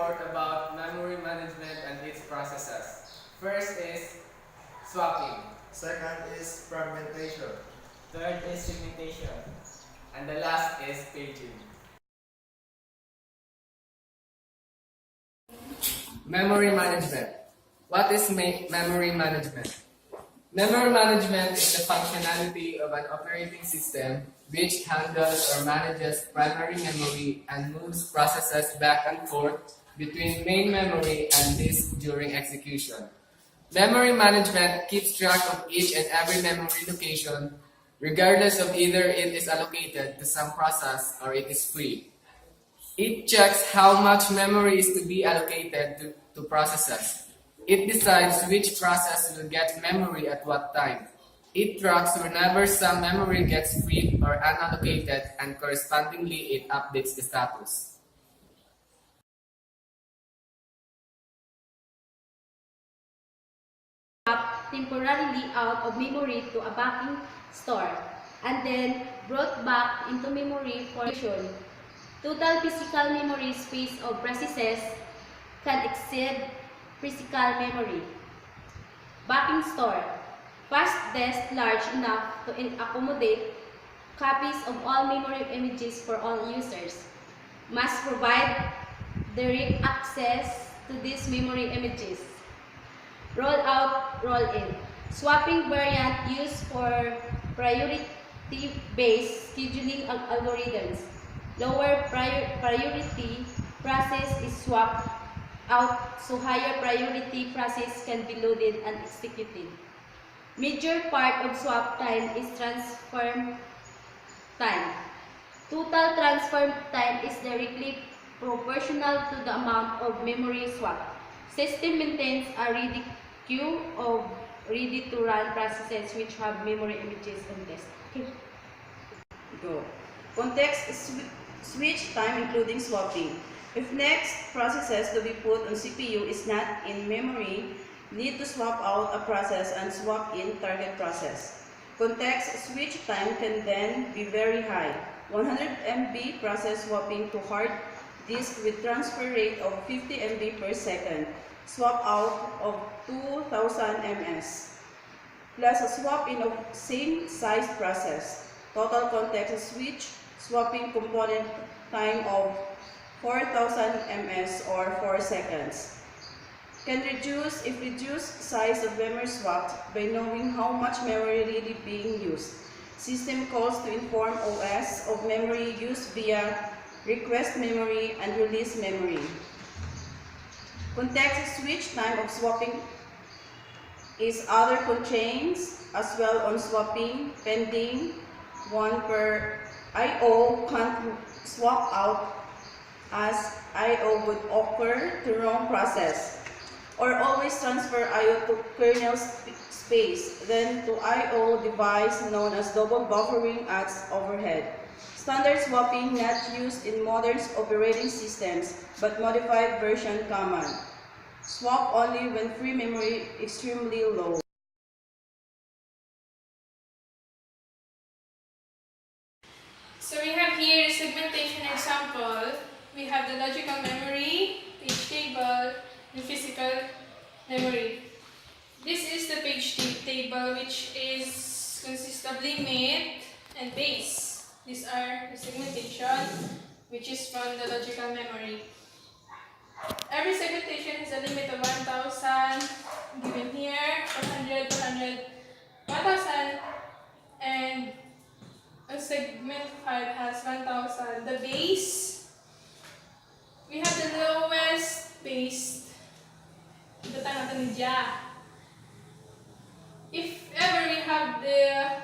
report about memory management and its processes. First is swapping. Second is fragmentation. Third is segmentation. And the last is paging. Memory management. What is memory management? Memory management is the functionality of an operating system which handles or manages primary memory and moves processes back and forth between main memory and disk during execution. Memory management keeps track of each and every memory location, regardless of either it is allocated to some process or it is free. It checks how much memory is to be allocated to processes. It decides which process will get memory at what time. It tracks whenever some memory gets freed or unallocated, and correspondingly it updates the status. Temporarily out of memory to a backing store and then brought back into memory for use. Total physical memory space of processes can exceed physical memory. Backing store. Fast disk large enough to accommodate copies of all memory images for all users. Must provide direct access to these memory images. Roll out, roll in. Swapping variant used for priority-based scheduling algorithms. Lower priority process is swapped out so higher priority process can be loaded and executed. Major part of swap time is transfer time. Total transfer time is directly proportional to the amount of memory swap. System maintains a ready queue of ready-to-run processes which have memory images on disk. Okay. Go. Context switch time including swapping. If next processes to be put on CPU is not in memory, need to swap out a process and swap in target process. Context switch time can then be very high. 100 MB process swapping to hard disk with transfer rate of 50 MB per second. Swap out of 2000 ms. Plus a swap in of same size process. Total context switch swapping component time of 4000 ms or 4 seconds. Can reduce if reduced size of memory swapped by knowing how much memory really being used. System calls to inform OS of memory used via request memory and release memory. Context switch time of swapping is other constraints as well on swapping pending. One per I/O can't swap out as I/O would occur to wrong process, or always transfer I/O to kernel space, then to I/O device known as double buffering adds overhead. Standard swapping not used in modern operating systems, but modified version common. Swap only when free memory extremely low. So we have here a segmentation example. We have the logical memory, page table, and physical memory. This is the page table, which consists of limit and base. These are the segmentation, which is from the logical memory. Every segmentation has a limit of 1000, given here, 100, 200, 1000, and a segment 5 has 1000. The base, we have the lowest base. If ever we have the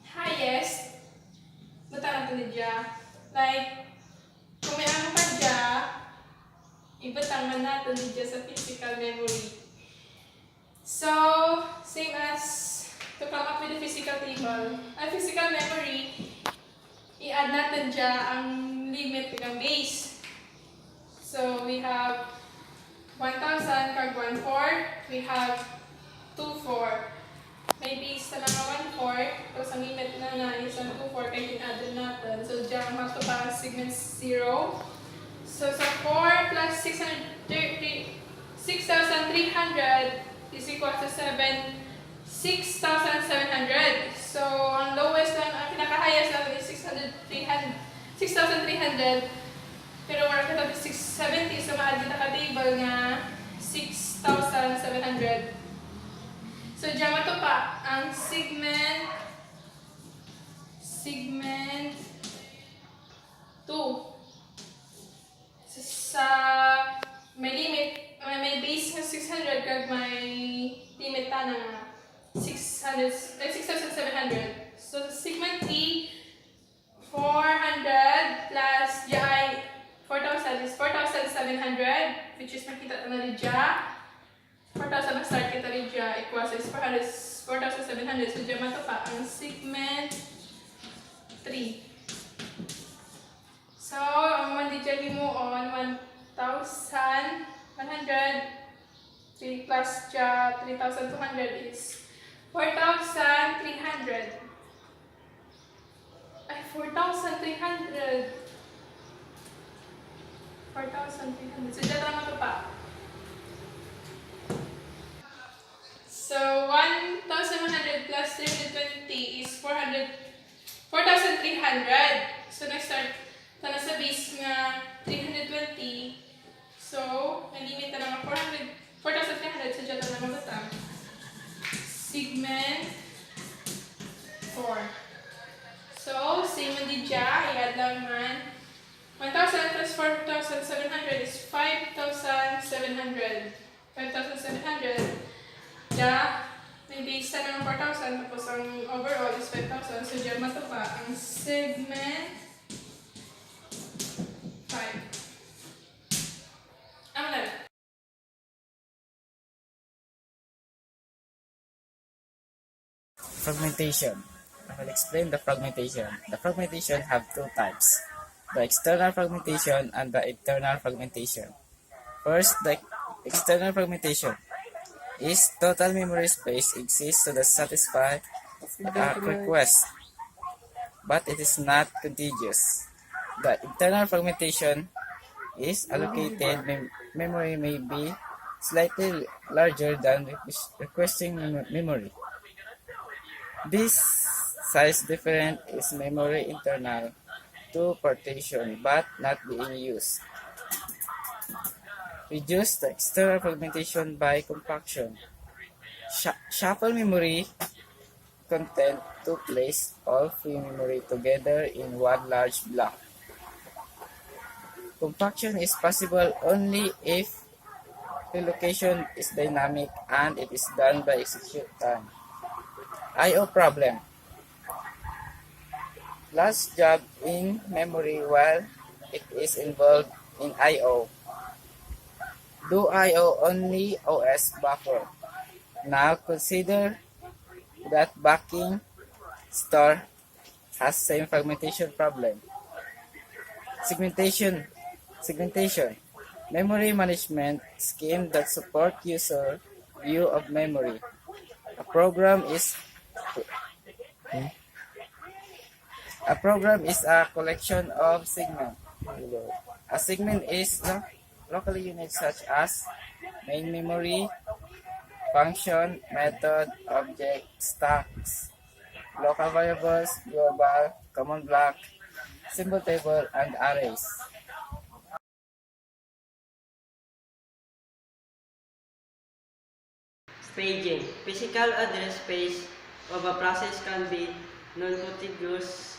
highest, like, kung may ano ka dyan, ibatangan natin dyan sa physical memory. So, same as to come up with the physical table. Ang physical memory, i-add natin dyan ang limit ng base. So, we have 1000 kag 1/4, we have 2/4. May base na mga 1/4, tapos ang limit na is ang 2/4 kaya in-add natin. So, dyan magto para segment 0. So, sa 4 plus 6,300 is equal to 6,700. So, ang lowest lang, ang pinaka-highest natin is 6,300. Pero wala ka tabi 670, so maadin naka-table nga 6,700. So, diyan mato pa ang segment 2. Sa may limit, may base nga 600 kag may limit ta na 6,700. So, sa segment 3, 400 plus jay 4,000 is 4,700, which is makita na rin dya. 4,000 na start kita rin dya equals is 4,700. So, dyan mato pa ang segment 3. So, ang mandidyan mo on 1,100 3 plus dya 3,200 is 4,300. Ay, 4,300. 4,300. So, dyan naman ito pa. So, 1,100 plus 320 is 4,300. So, next start. Ito na sa base nga 320. So, may limit na naman 4,300. So, dyan naman ito. Segment 4. So, same man din dyan. I-add lang man. 1,000 plus 4,700 is 5,700. 5,700. Dyan, may base na ng 4,000. Tapos ang overall is 5,000. So, dyan mato pa ang segment 5. Ano na lang? Fragmentation. I will explain the fragmentation. The fragmentation have two types, the external fragmentation and the internal fragmentation. First, the external fragmentation is total memory space exists to satisfy a request, but it is not contiguous. The internal fragmentation is allocated memory may be slightly larger than requesting memory. This size difference is memory internal to partition but not being used. Reduce the external fragmentation by compaction. Shuffle memory content to place all free memory together in one large block. Compaction is possible only if relocation is dynamic and it is done by execute time. I/O problem. Last job in memory while it is involved in I/O. Do I/O only OS buffer. Now consider that backing store has same fragmentation problem. Segmentation. Memory management scheme that support user view of memory. A program is a collection of segments. A segment is locally unit such as main memory, function, method, object, stacks, local variables, global, common block, symbol table, and arrays. Paging. Physical address space of a process can be non-contiguous.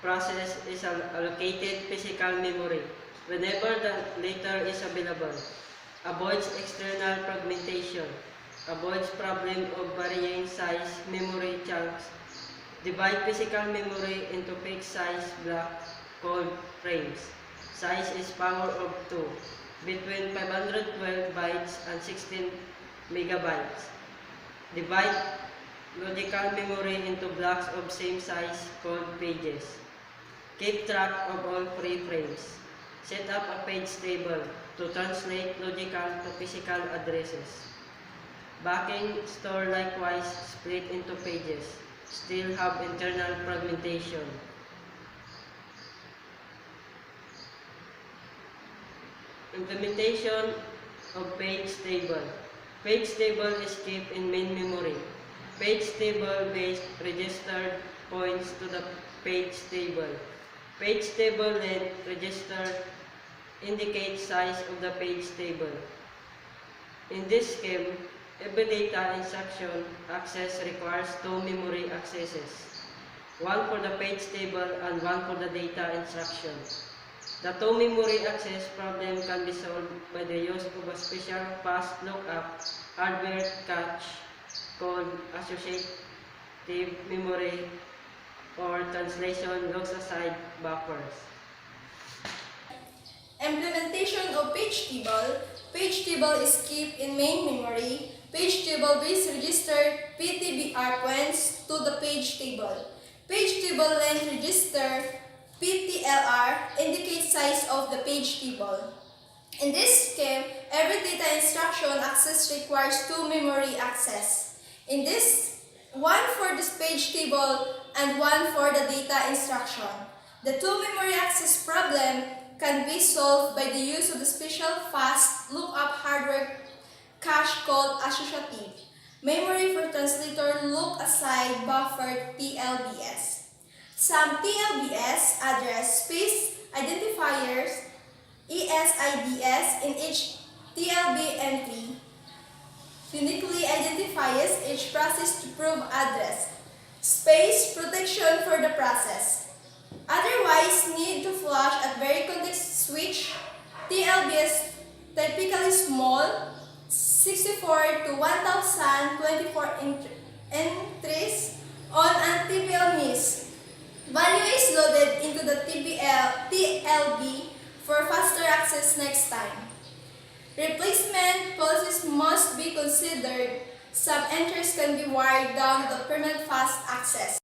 Process is allocated physical memory whenever the latter is available. Avoids external fragmentation. Avoids problem of varying size memory chunks. Divide physical memory into fixed size blocks called frames. Size is power of 2, between 512 bytes and 16 megabytes. Divide logical memory into blocks of same size called pages. Keep track of all free frames. Set up a page table to translate logical to physical addresses. Backing store likewise split into pages. Still have internal fragmentation. Implementation of page table. Page table is kept in main memory. Page table based register points to the page table. Page table length register indicates size of the page table. In this scheme, every data instruction access requires two memory accesses, one for the page table and one for the data instruction. The two memory access problem can be solved by the use of a special fast lookup hardware cache called associative memory or translation looks aside backwards. Implementation of page table. Page table is kept in main memory. Page table base register PTBR points to the page table. Page table length register PTLR indicates size of the page table. In this scheme, every data instruction access requires two memory access. In this, one for this page table and one for the data instruction. The two memory access problem can be solved by the use of the special fast lookup hardware cache called associative memory for translator look aside buffer TLBS. Some TLBS address space identifiers ESIDS in each TLB entry uniquely identifies each process to prove address space protection for the process. Otherwise, need to flash at very context switch. TLBS typically small, 64 to 1024 entries on an TPL miss. Value is loaded into the TLB for faster access next time. Replacement policies must be considered. Some entries can be wired down to the permanent fast access.